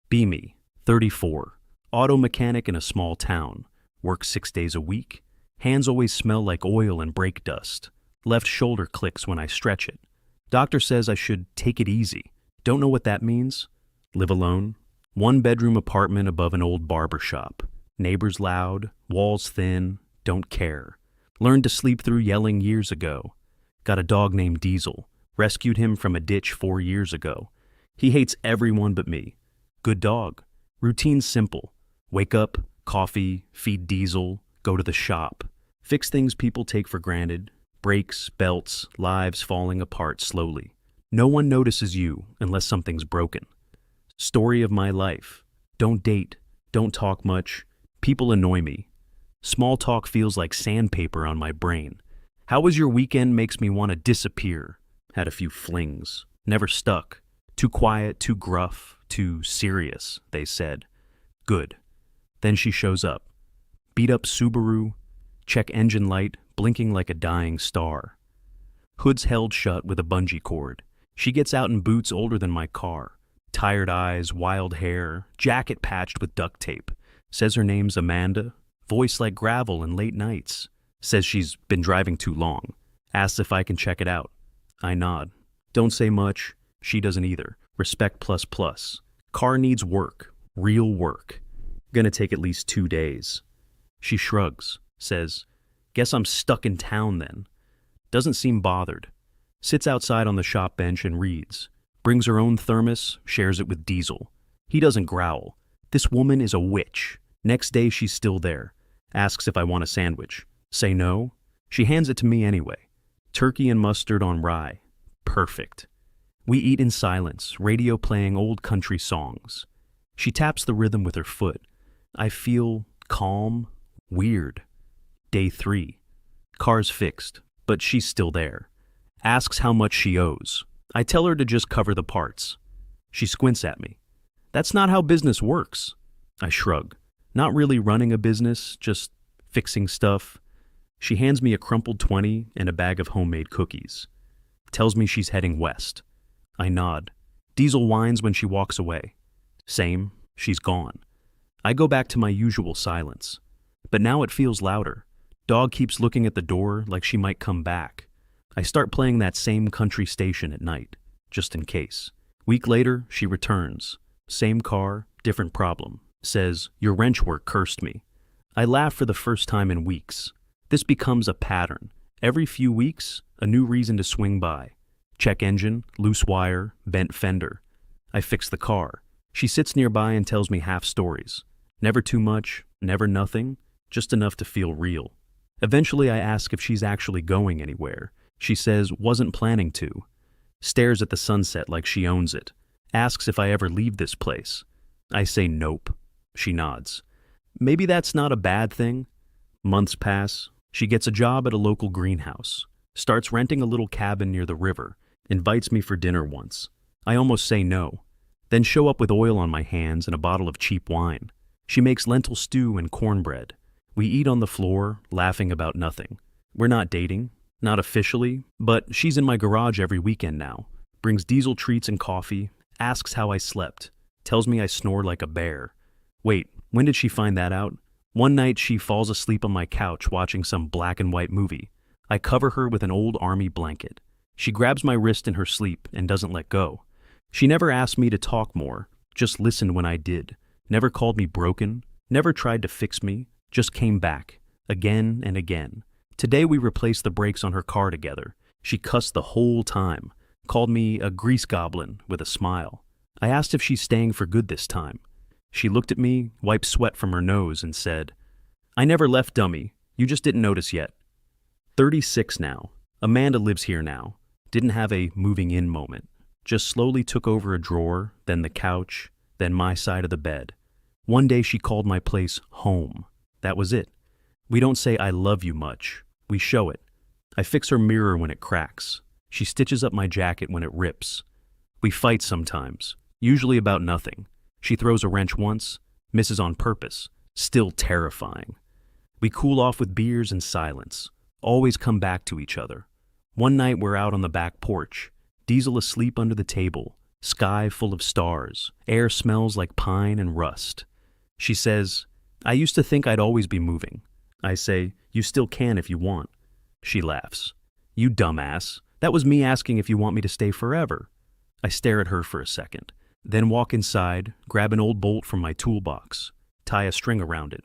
Beamy, 34, auto mechanic in a small town, works 6 days a week, hands always smell like oil and brake dust, left shoulder clicks when I stretch it. Doctor says I should take it easy. Don't know what that means. Live alone. 1-bedroom apartment above an old barber shop. Neighbors loud, walls thin, don't care. Learned to sleep through yelling years ago. Got a dog named Diesel. Rescued him from a ditch 4 years ago. He hates everyone but me. Good dog. Routine simple. Wake up, coffee, feed Diesel, go to the shop. Fix things people take for granted. Brakes, belts, lives falling apart slowly. No one notices you unless something's broken. Story of my life. Don't date. Don't talk much. People annoy me. Small talk feels like sandpaper on my brain. How was your weekend makes me want to disappear. Had a few flings. Never stuck. Too quiet, too gruff, too serious, they said. Good. Then she shows up. Beat up Subaru, check engine light, blinking like a dying star. Hood's held shut with a bungee cord. She gets out in boots older than my car. Tired eyes, wild hair, jacket patched with duct tape. Says her name's Amanda, voice like gravel and late nights. Says she's been driving too long. Asks if I can check it out. I nod. Don't say much. She doesn't either. Respect plus plus. Car needs work. Real work. Gonna take at least 2 days. She shrugs. Says, guess I'm stuck in town then. Doesn't seem bothered. Sits outside on the shop bench and reads. Brings her own thermos, shares it with Diesel. He doesn't growl. This woman is a witch. Next day she's still there. Asks if I want a sandwich. Say no. She hands it to me anyway. Turkey and mustard on rye. Perfect. We eat in silence, radio playing old country songs. She taps the rhythm with her foot. I feel calm, weird. Day 3. Car's fixed, but she's still there. Asks how much she owes. I tell her to just cover the parts. She squints at me. That's not how business works. I shrug. Not really running a business, just fixing stuff. She hands me a crumpled 20 and a bag of homemade cookies. Tells me she's heading west. I nod. Diesel whines when she walks away. Same, she's gone. I go back to my usual silence. But now it feels louder. Dog keeps looking at the door like she might come back. I start playing that same country station at night, just in case. Week later, she returns. Same car, different problem. Says, your wrench work cursed me. I laugh for the first time in weeks. This becomes a pattern. Every few weeks, a new reason to swing by. Check engine, loose wire, bent fender. I fix the car. She sits nearby and tells me half stories. Never too much, never nothing, just enough to feel real. Eventually I ask if she's actually going anywhere. She says, wasn't planning to. Stares at the sunset like she owns it. Asks if I ever leave this place. I say nope. She nods. Maybe that's not a bad thing. Months pass. She gets a job at a local greenhouse. Starts renting a little cabin near the river. Invites me for dinner once. I almost say no. Then show up with oil on my hands and a bottle of cheap wine. She makes lentil stew and cornbread. We eat on the floor, laughing about nothing. We're not dating. Not officially, but she's in my garage every weekend now. Brings Diesel treats and coffee. Asks how I slept. Tells me I snore like a bear. Wait, when did she find that out? One night she falls asleep on my couch watching some black and white movie. I cover her with an old army blanket. She grabs my wrist in her sleep and doesn't let go. She never asked me to talk more, just listened when I did. Never called me broken, never tried to fix me, just came back, again and again. Today we replaced the brakes on her car together. She cussed the whole time, called me a grease goblin with a smile. I asked if she's staying for good this time. She looked at me, wiped sweat from her nose, and said, I never left, dummy. You just didn't notice yet. 36 now. Amanda lives here now. Didn't have a moving in moment. Just slowly took over a drawer, then the couch, then my side of the bed. One day she called my place home. That was it. We don't say I love you much. We show it. I fix her mirror when it cracks. She stitches up my jacket when it rips. We fight sometimes, usually about nothing. She throws a wrench once, misses on purpose, still terrifying. We cool off with beers and silence, always come back to each other. One night we're out on the back porch, Diesel asleep under the table, Sky full of stars. Air smells like pine and rust. She says, I used to think I'd always be moving. I say, you still can if you want. She laughs. You dumbass. That was me asking if you want me to stay forever. I stare at her for a second, then walk inside, grab an old bolt from my toolbox, tie a string around it,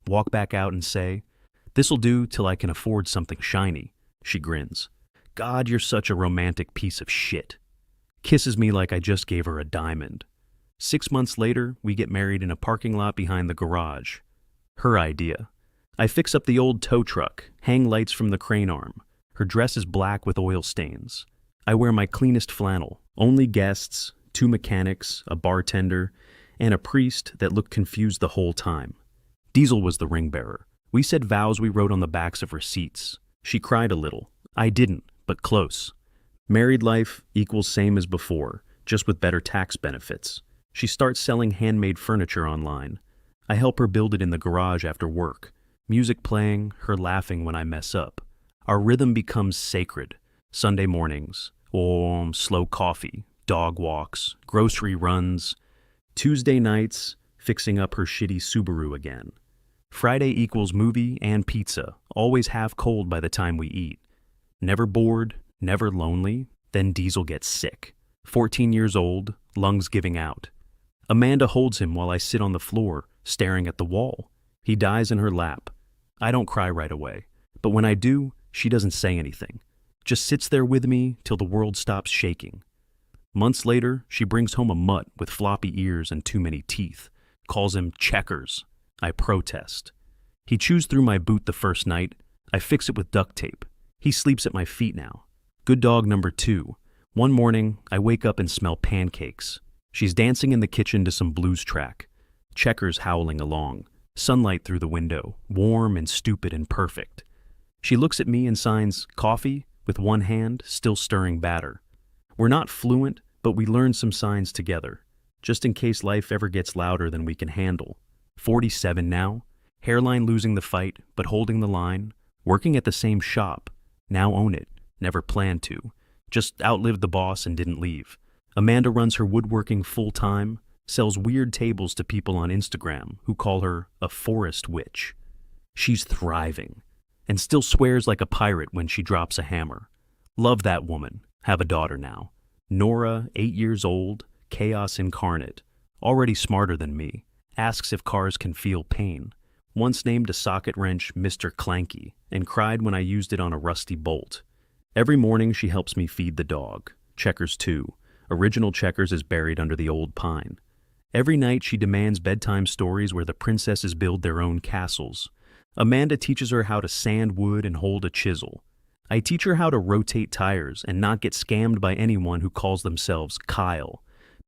walk back out and say, this'll do till I can afford something shiny. She grins. God, you're such a romantic piece of shit. Kisses me like I just gave her a diamond. 6 months later, we get married in a parking lot behind the garage. Her idea. I fix up the old tow truck, hang lights from the crane arm. Her dress is black with oil stains. I wear my cleanest flannel, only guests, 2 mechanics, a bartender, and a priest that looked confused the whole time. Diesel was the ring bearer. We said vows we wrote on the backs of receipts. She cried a little. I didn't, but close. Married life equals same as before, just with better tax benefits. She starts selling handmade furniture online. I help her build it in the garage after work. Music playing, her laughing when I mess up. Our rhythm becomes sacred. Sunday mornings, slow coffee, dog walks, grocery runs. Tuesday nights, fixing up her shitty Subaru again. Friday equals movie and pizza, always half cold by the time we eat. Never bored, never lonely. Then Diesel gets sick. 14 years old, lungs giving out. Amanda holds him while I sit on the floor, staring at the wall. He dies in her lap. I don't cry right away, but when I do, she doesn't say anything. Just sits there with me till the world stops shaking. Months later, she brings home a mutt with floppy ears and too many teeth. Calls him Checkers. I protest. He chews through my boot the first night. I fix it with duct tape. He sleeps at my feet now. Good dog number 2. One morning, I wake up and smell pancakes. She's dancing in the kitchen to some blues track. Checkers howling along. Sunlight through the window, warm and stupid and perfect. She looks at me and signs coffee with one hand, still stirring batter. We're not fluent, but we learn some signs together, just in case life ever gets louder than we can handle. 47 now, hairline losing the fight, but holding the line, working at the same shop, now own it, never planned to, just outlived the boss and didn't leave. Amanda runs her woodworking full-time, sells weird tables to people on Instagram who call her a forest witch. She's thriving, and still swears like a pirate when she drops a hammer. Love that woman, have a daughter now. Nora, 8 years old, chaos incarnate, already smarter than me, asks if cars can feel pain. Once named a socket wrench Mr. Clanky, and cried when I used it on a rusty bolt. Every morning she helps me feed the dog. Checkers too. Original Checkers is buried under the old pine. Every night she demands bedtime stories where the princesses build their own castles. Amanda teaches her how to sand wood and hold a chisel. I teach her how to rotate tires and not get scammed by anyone who calls themselves Kyle.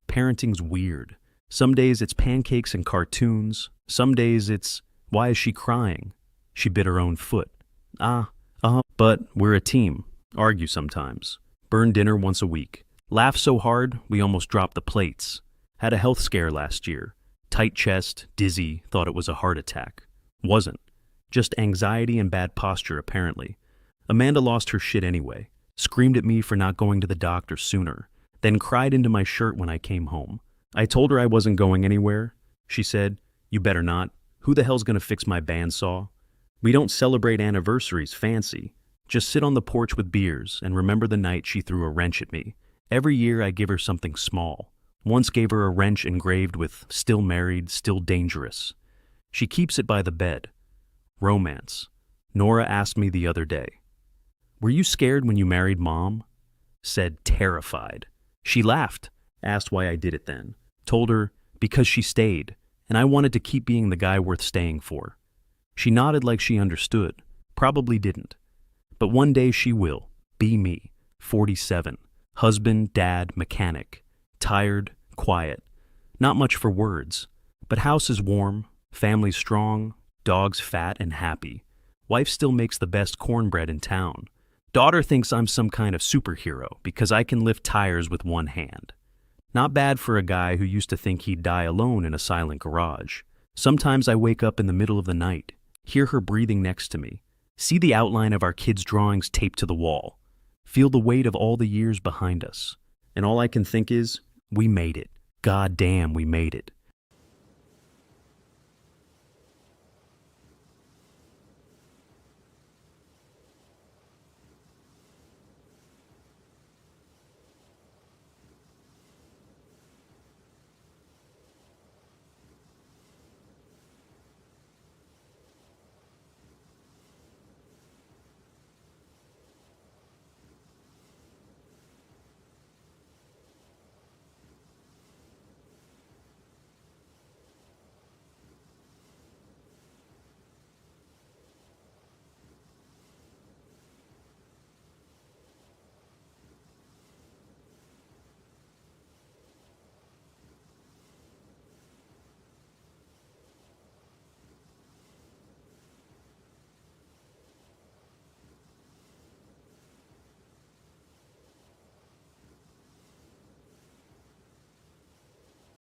Parenting's weird. Some days it's pancakes and cartoons. Some days it's, why is she crying? She bit her own foot. But we're a team. Argue sometimes. Burn dinner once a week. Laugh so hard we almost dropped the plates. Had a health scare last year. Tight chest, dizzy, thought it was a heart attack. Wasn't. Just anxiety and bad posture, apparently. Amanda lost her shit anyway. Screamed at me for not going to the doctor sooner. Then cried into my shirt when I came home. I told her I wasn't going anywhere. She said, you better not. Who the hell's gonna fix my bandsaw? We don't celebrate anniversaries fancy. Just sit on the porch with beers and remember the night she threw a wrench at me. Every year I give her something small. Once gave her a wrench engraved with still married, still dangerous. She keeps it by the bed. Romance. Nora asked me the other day, were you scared when you married Mom? Said terrified. She laughed, asked why I did it then. Told her, because she stayed, and I wanted to keep being the guy worth staying for. She nodded like she understood, probably didn't. But one day she will, be me, 47, husband, dad, mechanic, tired, quiet, not much for words, but house is warm, family strong, dogs fat and happy. Wife still makes the best cornbread in town. Daughter thinks I'm some kind of superhero because I can lift tires with one hand. Not bad for a guy who used to think he'd die alone in a silent garage. Sometimes I wake up in the middle of the night, hear her breathing next to me, see the outline of our kids' drawings taped to the wall, feel the weight of all the years behind us, and all I can think is, We made it. God damn, we made it.